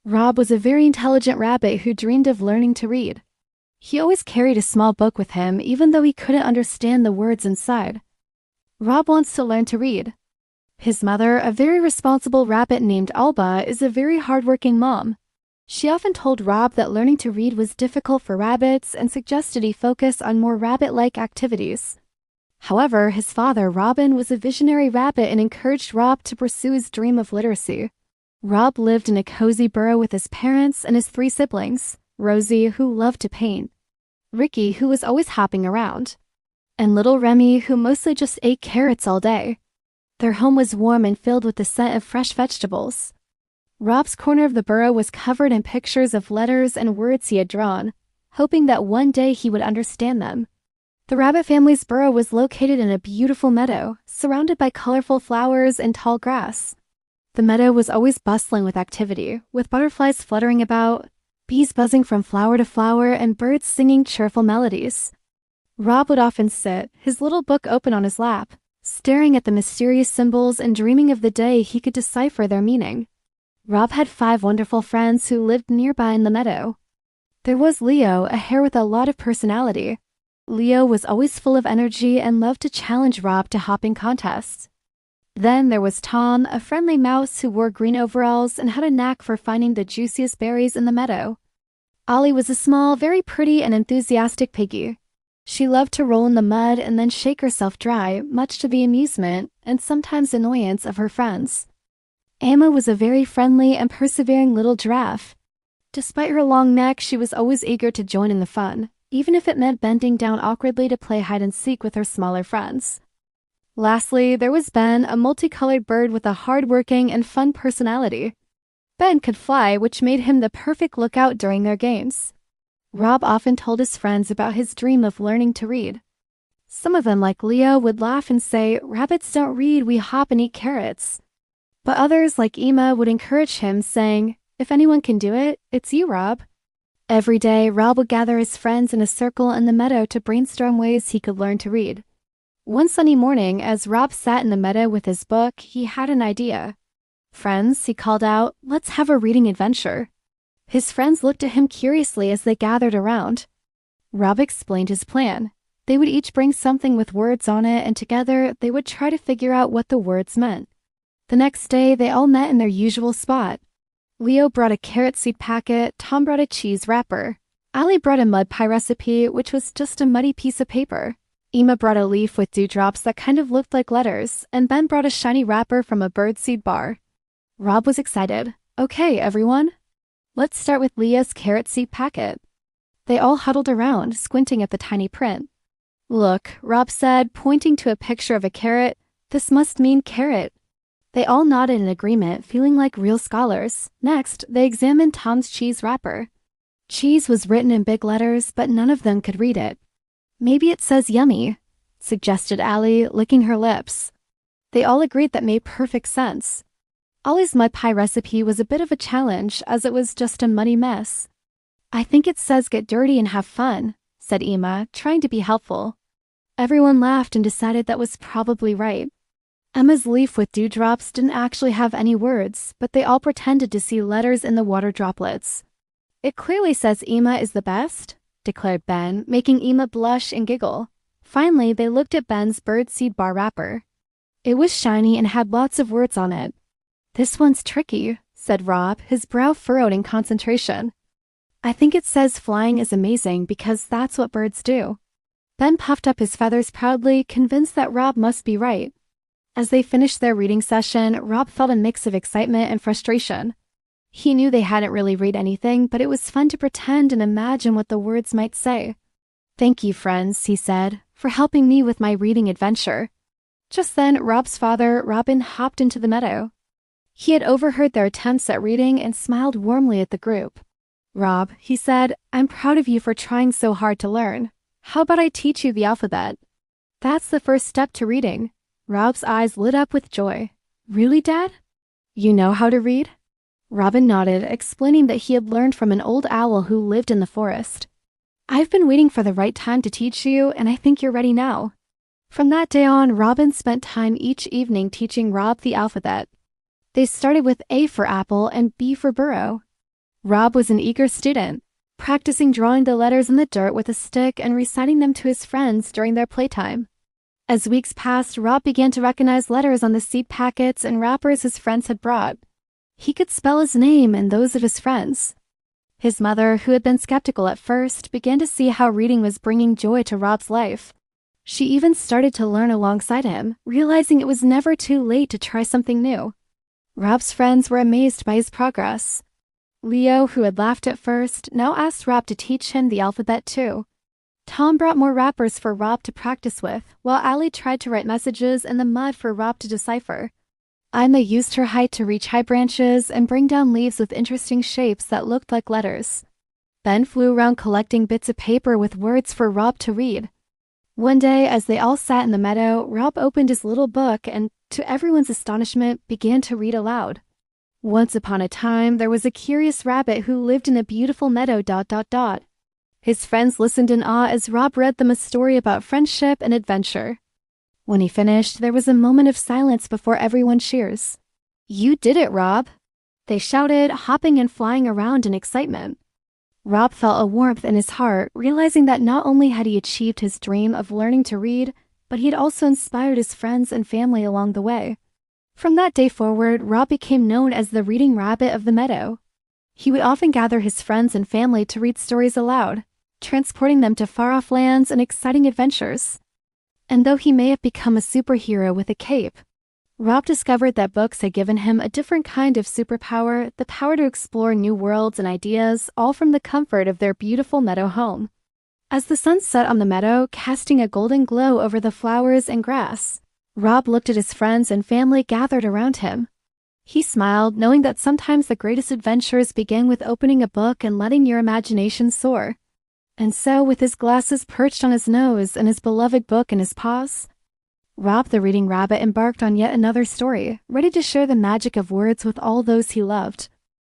Rob was a very intelligent rabbit who dreamed of learning to read. He always carried a small book with him even though he couldn't understand the words inside. Rob wants to learn to read. His mother, a very responsible rabbit named Alba, is a very hardworking mom. She often told Rob that learning to read was difficult for rabbits and suggested he focus on more rabbit-like activities. However, his father, Robin, was a visionary rabbit and encouraged Rob to pursue his dream of literacy. Rob lived in a cozy burrow with his parents and his 3 siblings, Rosie, who loved to paint, Ricky, who was always hopping around, and little Remy, who mostly just ate carrots all day. Their home was warm and filled with the scent of fresh vegetables. Rob's corner of the burrow was covered in pictures of letters and words he had drawn, hoping that one day he would understand them. The rabbit family's burrow was located in a beautiful meadow, surrounded by colorful flowers and tall grass. The meadow was always bustling with activity, with butterflies fluttering about, bees buzzing from flower to flower, and birds singing cheerful melodies. Rob would often sit, his little book open on his lap, staring at the mysterious symbols and dreaming of the day he could decipher their meaning. Rob had 5 wonderful friends who lived nearby in the meadow. There was Leo, a hare with a lot of personality. Leo was always full of energy and loved to challenge Rob to hopping contests. Then there was Tom, a friendly mouse who wore green overalls and had a knack for finding the juiciest berries in the meadow. Ollie was a small, very pretty and enthusiastic piggy. She loved to roll in the mud and then shake herself dry, much to the amusement and sometimes annoyance of her friends. Emma was a very friendly and persevering little giraffe. Despite her long neck, she was always eager to join in the fun, even if it meant bending down awkwardly to play hide-and-seek with her smaller friends. Lastly, there was Ben, a multicolored bird with a hard-working and fun personality. Ben could fly, which made him the perfect lookout during their games. Rob often told his friends about his dream of learning to read. Some of them, like Leo, would laugh and say, "Rabbits don't read, we hop and eat carrots." But others, like Emma, would encourage him, saying, "If anyone can do it, it's you, Rob." Every day, Rob would gather his friends in a circle in the meadow to brainstorm ways he could learn to read. One sunny morning, as Rob sat in the meadow with his book, he had an idea. "Friends," he called out, "let's have a reading adventure." His friends looked at him curiously as they gathered around. Rob explained his plan. They would each bring something with words on it, and together they would try to figure out what the words meant. The next day, they all met in their usual spot. Leo brought a carrot seed packet, Tom brought a cheese wrapper. Allie brought a mud pie recipe, which was just a muddy piece of paper. Emma brought a leaf with dewdrops that kind of looked like letters, and Ben brought a shiny wrapper from a birdseed bar. Rob was excited. "Okay, everyone. Let's start with Leah's carrot seed packet." They all huddled around, squinting at the tiny print. "Look," Rob said, pointing to a picture of a carrot, "this must mean carrot." They all nodded in agreement, feeling like real scholars. Next, they examined Tom's cheese wrapper. Cheese was written in big letters, but none of them could read it. "Maybe it says yummy," suggested Allie, licking her lips. They all agreed that made perfect sense. Ollie's mud pie recipe was a bit of a challenge, as it was just a muddy mess. "I think it says get dirty and have fun," said Emma, trying to be helpful. Everyone laughed and decided that was probably right. Emma's leaf with dewdrops didn't actually have any words, but they all pretended to see letters in the water droplets. "It clearly says Emma is the best," declared Ben, making Emma blush and giggle. Finally, they looked at Ben's birdseed bar wrapper. It was shiny and had lots of words on it. "This one's tricky," said Rob, his brow furrowed in concentration. "I think it says flying is amazing because that's what birds do." Ben puffed up his feathers proudly, convinced that Rob must be right. As they finished their reading session, Rob felt a mix of excitement and frustration. He knew they hadn't really read anything, but it was fun to pretend and imagine what the words might say. "Thank you, friends," he said, "for helping me with my reading adventure." Just then, Rob's father, Robin, hopped into the meadow. He had overheard their attempts at reading and smiled warmly at the group. "Rob," he said, "I'm proud of you for trying so hard to learn. How about I teach you the alphabet? That's the first step to reading." Rob's eyes lit up with joy. "Really, Dad? You know how to read?" Robin nodded, explaining that he had learned from an old owl who lived in the forest. "I've been waiting for the right time to teach you, and I think you're ready now." From that day on, Robin spent time each evening teaching Rob the alphabet. They started with A for apple and B for burrow. Rob was an eager student, practicing drawing the letters in the dirt with a stick and reciting them to his friends during their playtime. As weeks passed, Rob began to recognize letters on the seed packets and wrappers his friends had brought. He could spell his name and those of his friends. His mother, who had been skeptical at first, began to see how reading was bringing joy to Rob's life. She even started to learn alongside him, realizing it was never too late to try something new. Rob's friends were amazed by his progress. Leo, who had laughed at first, now asked Rob to teach him the alphabet too. Tom brought more wrappers for Rob to practice with, while Allie tried to write messages in the mud for Rob to decipher. Ima used her height to reach high branches and bring down leaves with interesting shapes that looked like letters. Ben flew around collecting bits of paper with words for Rob to read. One day, as they all sat in the meadow, Rob opened his little book and, to everyone's astonishment, began to read aloud. Once upon a time, there was a curious rabbit who lived in a beautiful meadow ... His friends listened in awe as Rob read them a story about friendship and adventure. When he finished, there was a moment of silence before everyone cheers. "You did it, Rob!" they shouted, hopping and flying around in excitement. Rob felt a warmth in his heart, realizing that not only had he achieved his dream of learning to read, but he had also inspired his friends and family along the way. From that day forward, Rob became known as the reading rabbit of the meadow. He would often gather his friends and family to read stories aloud, transporting them to far-off lands and exciting adventures. And though he may have become a superhero with a cape, Rob discovered that books had given him a different kind of superpower, the power to explore new worlds and ideas, all from the comfort of their beautiful meadow home. As the sun set on the meadow, casting a golden glow over the flowers and grass, Rob looked at his friends and family gathered around him. He smiled, knowing that sometimes the greatest adventures begin with opening a book and letting your imagination soar. And so, with his glasses perched on his nose and his beloved book in his paws, Rob the reading rabbit embarked on yet another story, ready to share the magic of words with all those he loved.